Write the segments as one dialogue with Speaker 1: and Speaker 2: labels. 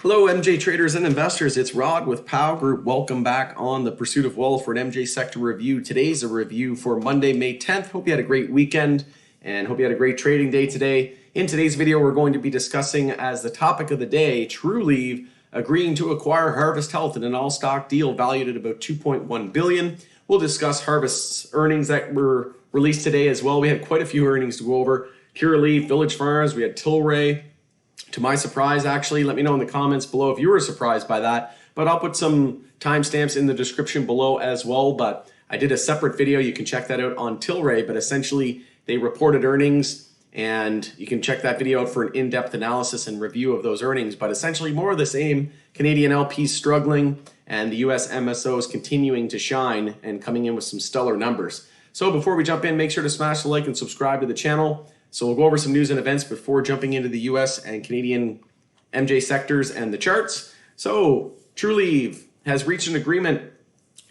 Speaker 1: Hello, MJ traders and investors. It's Rod with POW Group. Welcome back on the Pursuit of Wealth for an MJ Sector review. Today's a review for Monday, May 10th. Hope you had a great weekend and hope you had a great trading day today. In today's video, we're going to be discussing as the topic of the day, Trulieve agreeing to acquire Harvest Health in an all-stock deal valued at about $2.1 billion. We'll discuss Harvest's earnings that were released today as well. We had quite a few earnings to go over. Trulieve, Village Farms, we had Tilray. To my surprise, actually, let me know in the comments below if you were surprised by that. But I'll put some timestamps in the description below as well. But I did a separate video. You can check that out on Tilray. But essentially, they reported earnings, and you can check that video out for an in-depth analysis and review of those earnings. But essentially, more of the same. Canadian LPs struggling, and the US MSOs continuing to shine and coming in with some stellar numbers. So before we jump in, make sure to smash the like and subscribe to the channel. So we'll go over some news and events before jumping into the US and Canadian MJ sectors and the charts. So Trulieve has reached an agreement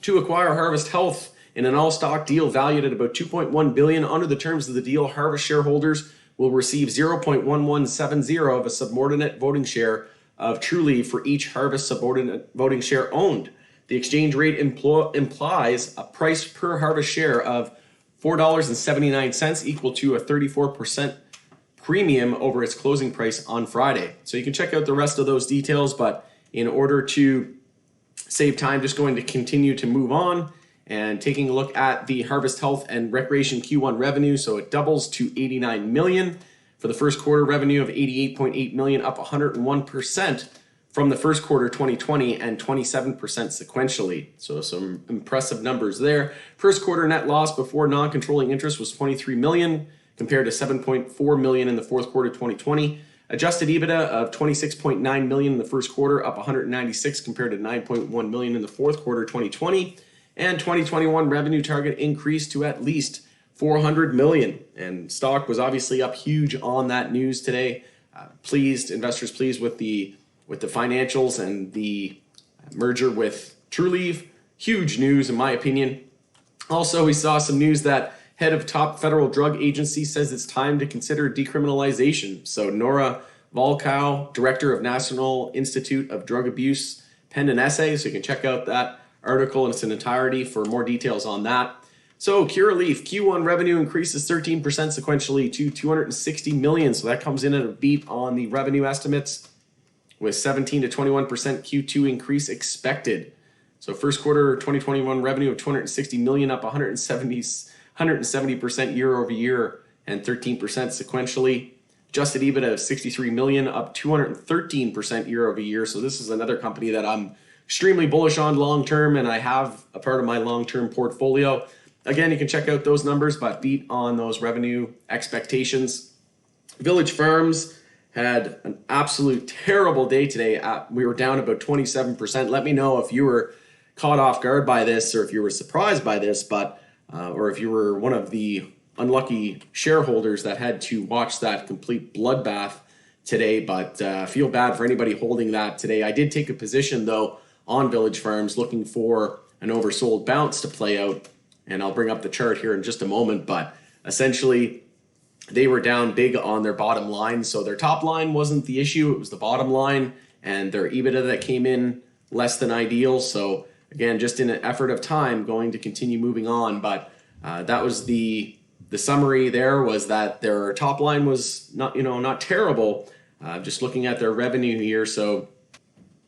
Speaker 1: to acquire Harvest Health in an all-stock deal valued at about $2.1 billion. Under the terms of the deal, Harvest shareholders will receive 0.1170 of a subordinate voting share of Trulieve for each Harvest subordinate voting share owned. The exchange rate implies a price per Harvest share of $4.79, equal to a 34% premium over its closing price on Friday. So you can check out the rest of those details, but in order to save time, just going to continue to move on and taking a look at the Harvest Health and Recreation Q1 revenue. So it doubles to $89 million for the first quarter, revenue of $88.8 million, up 101% from the first quarter 2020 and 27% sequentially. So some impressive numbers there. First quarter net loss before non-controlling interest was $23 million compared to $7.4 million in the fourth quarter 2020. Adjusted EBITDA of $26.9 million in the first quarter, up 196 compared to $9.1 million in the fourth quarter 2020. And 2021 revenue target increased to at least $400 million. And stock was obviously up huge on that news today. Investors pleased with the financials and the merger with Trulieve. Huge news in my opinion. Also, we saw some news that head of top federal drug agency says it's time to consider decriminalization. So Nora Volkow, director of National Institute of Drug Abuse, penned an essay. So you can check out that article in its entirety for more details on that. So Trulieve, Q1 revenue increases 13% sequentially to $260 million. So that comes in at a beat on the revenue estimates, with 17 to 21% Q2 increase expected. So first quarter 2021 revenue of $260 million, up 170% year over year and 13% sequentially. Adjusted EBITDA of $63 million, up 213% year over year. So this is another company that I'm extremely bullish on long term, and I have a part of my long term portfolio. Again, you can check out those numbers, but beat on those revenue expectations. Village Farms had an absolute terrible day today. We were down about 27%. Let me know if you were caught off guard by this or if you were surprised by this, or if you were one of the unlucky shareholders that had to watch that complete bloodbath today. But feel bad for anybody holding that today. I did take a position though on Village Farms, looking for an oversold bounce to play out, and I'll bring up the chart here in just a moment. But essentially, they were down big on their bottom line. So their top line wasn't the issue. It was the bottom line and their EBITDA that came in less than ideal. So again, just in an effort of time, going to continue moving on. But that was the summary there, was that their top line was not terrible. Just looking at their revenue here. So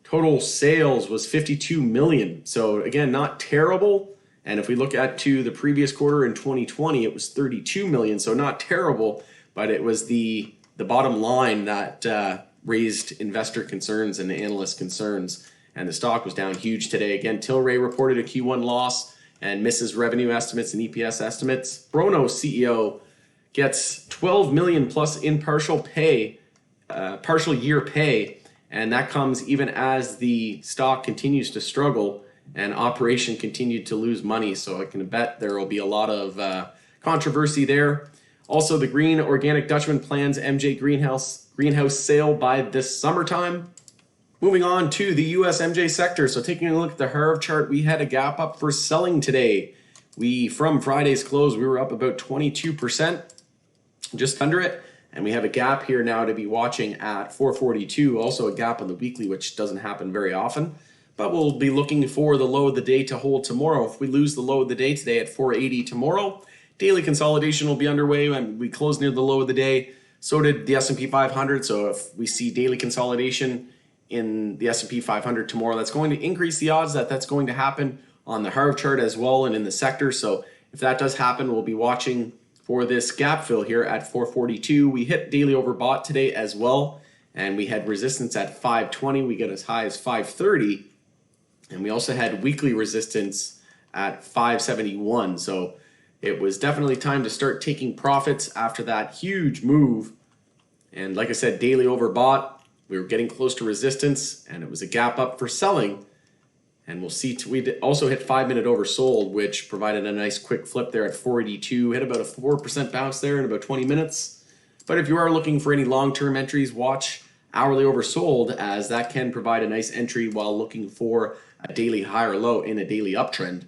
Speaker 1: total sales was $52 million. So again, not terrible. And if we look at to the previous quarter in 2020, it was $32 million. So not terrible, but it was the bottom line that raised investor concerns and analyst concerns. And the stock was down huge today. Again, Tilray reported a Q1 loss and misses revenue estimates and EPS estimates. Brono CEO gets $12 million plus in partial year pay. And that comes even as the stock continues to struggle and operation continued to lose money. So I can bet there will be a lot of controversy there. Also, the Green Organic Dutchman plans MJ greenhouse sale by this summertime. Moving on to the US MJ sector. So taking a look at the HARV chart, we had a gap up for selling today. From Friday's close, we were up about 22%, just under it. And we have a gap here now to be watching at 442, also a gap on the weekly, which doesn't happen very often. But we'll be looking for the low of the day to hold tomorrow. If we lose the low of the day today at 480 tomorrow, daily consolidation will be underway, and we close near the low of the day. So did the S&P 500. So if we see daily consolidation in the S&P 500 tomorrow, that's going to increase the odds that that's going to happen on the HARV chart as well and in the sector. So if that does happen, we'll be watching for this gap fill here at 442. We hit daily overbought today as well, and we had resistance at 520. We get as high as 530, and we also had weekly resistance at 571. So it was definitely time to start taking profits after that huge move. And like I said, daily overbought. We were getting close to resistance, and it was a gap up for selling. And we'll see, we also hit 5-minute oversold, which provided a nice quick flip there at 482. Hit about a 4% bounce there in about 20 minutes. But if you are looking for any long-term entries, watch hourly oversold, as that can provide a nice entry while looking for a daily high or low in a daily uptrend.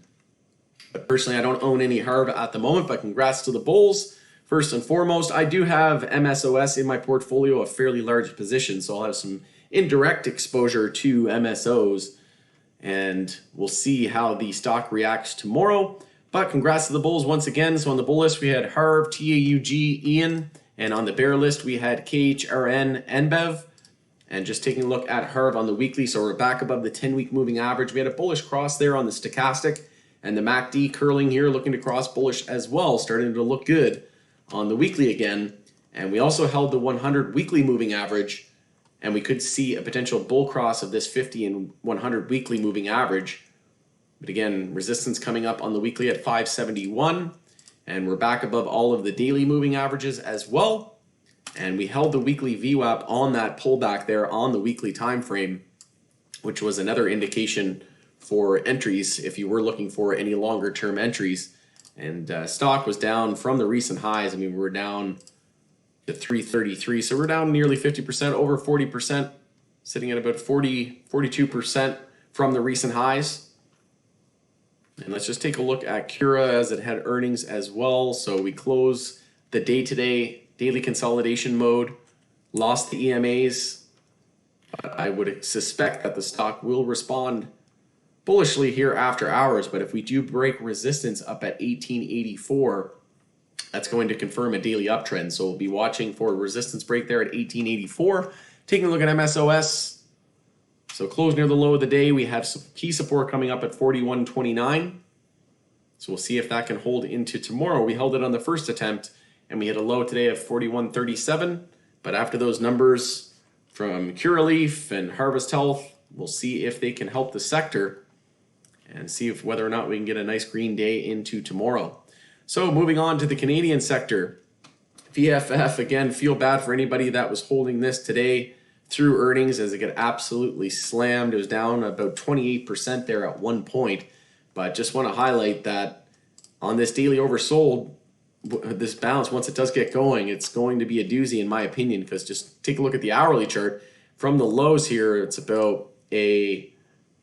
Speaker 1: But personally, I don't own any HARV at the moment, but congrats to the bulls. First and foremost, I do have MSOS in my portfolio, a fairly large position, so I'll have some indirect exposure to MSOs. And we'll see how the stock reacts tomorrow. But congrats to the bulls once again. So on the bull list, we had HARV, TAUG, Ian. And on the bear list, we had KHRN, NBEV. And just taking a look at HARV on the weekly, so we're back above the 10-week moving average. We had a bullish cross there on the stochastic. And the MACD curling here, looking to cross bullish as well, starting to look good on the weekly again. And we also held the 100 weekly moving average. And we could see a potential bull cross of this 50 and 100 weekly moving average. But again, resistance coming up on the weekly at 571. And we're back above all of the daily moving averages as well. And we held the weekly VWAP on that pullback there on the weekly time frame, which was another indication for entries if you were looking for any longer term entries. And stock was down from the recent highs. I mean, we were down to 333, so we're down nearly 50%, over 40%, sitting at about 42% from the recent highs. And let's just take a look at Cura as it had earnings as well. So we close the day today, daily consolidation mode, lost the EMAs, but I would suspect that the stock will respond bullishly here after hours. But if we do break resistance up at 1884, that's going to confirm a daily uptrend. So we'll be watching for a resistance break there at 1884. Taking a look at MSOS. So close near the low of the day. We have some key support coming up at 41.29. So we'll see if that can hold into tomorrow. We held it on the first attempt, and we hit a low today of 41.37. But after those numbers from Trulieve and Harvest Health, we'll see if they can help the sector and see if whether or not we can get a nice green day into tomorrow. So moving on to the Canadian sector, VFF, again, feel bad for anybody that was holding this today through earnings, as it got absolutely slammed. It was down about 28% there at one point. But just want to highlight that on this daily oversold, this bounce, once it does get going, it's going to be a doozy in my opinion, because just take a look at the hourly chart. From the lows here, it's about a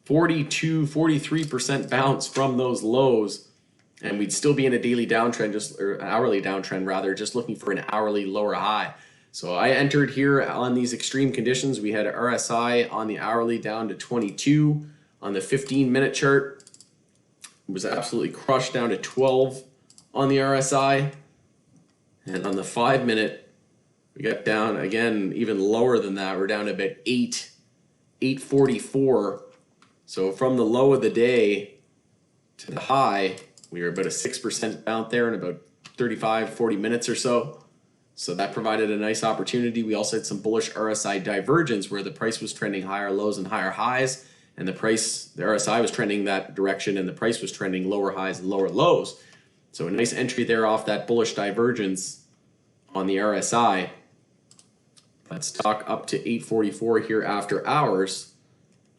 Speaker 1: 43% bounce from those lows. And we'd still be in a daily downtrend, or an hourly downtrend rather, just looking for an hourly lower high. So I entered here on these extreme conditions. We had RSI on the hourly down to 22. On the 15-minute chart, it was absolutely crushed down to 12 on the RSI. And on the 5-minute, we got down again even lower than that. We're down to about 844. So from the low of the day to the high, we were about a 6% bounce there in about 40 minutes or so. So that provided a nice opportunity. We also had some bullish RSI divergence where the price was trending higher lows and higher highs, and the RSI was trending that direction, and the price was trending lower highs and lower lows. So a nice entry there off that bullish divergence on the RSI. But stock up to 844 here after hours.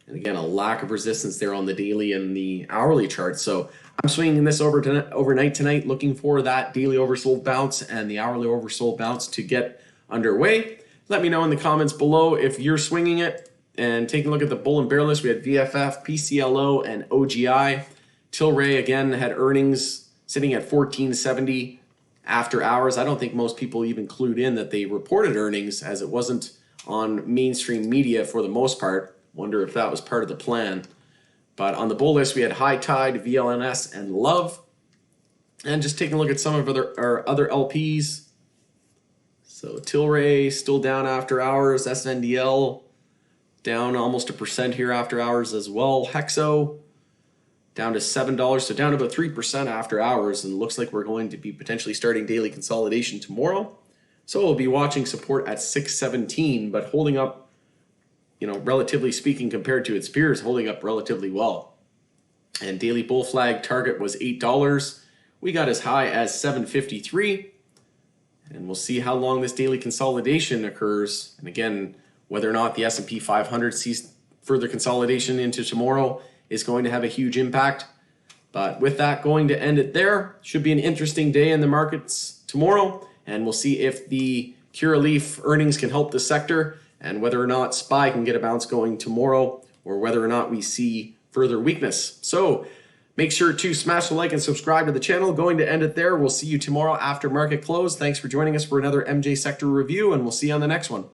Speaker 1: And again, a lack of resistance there on the daily and the hourly chart. So I'm swinging this overnight tonight, looking for that daily oversold bounce and the hourly oversold bounce to get underway. Let me know in the comments below if you're swinging it. And taking a look at the bull and bear list, we had VFF, PCLO, and OGI. Tilray again had earnings sitting at 14.70. after hours. I don't think most people even clued in that they reported earnings, as it wasn't on mainstream media for the most part. Wonder if that was part of the plan. But on the bull list, we had High Tide, VLNS, and Love. And just taking a look at some of our other LPs. So Tilray still down after hours. SNDL down almost 1% here after hours as well. Hexo down to $7, so down about 3% after hours, and looks like we're going to be potentially starting daily consolidation tomorrow. So we'll be watching support at 617, but holding up, relatively speaking, compared to its peers, holding up relatively well. And daily bull flag target was $8. We got as high as $7.53, and we'll see how long this daily consolidation occurs. And again, whether or not the S&P 500 sees further consolidation into tomorrow is going to have a huge impact. But with that, going to end it there. Should be an interesting day in the markets tomorrow, and we'll see if the Trulieve earnings can help the sector, and whether or not SPY can get a bounce going tomorrow, or whether or not we see further weakness. So make sure to smash the like and subscribe to the channel. Going to end it there. We'll see you tomorrow after market close. Thanks for joining us for another MJ Sector review, and we'll see you on the next one.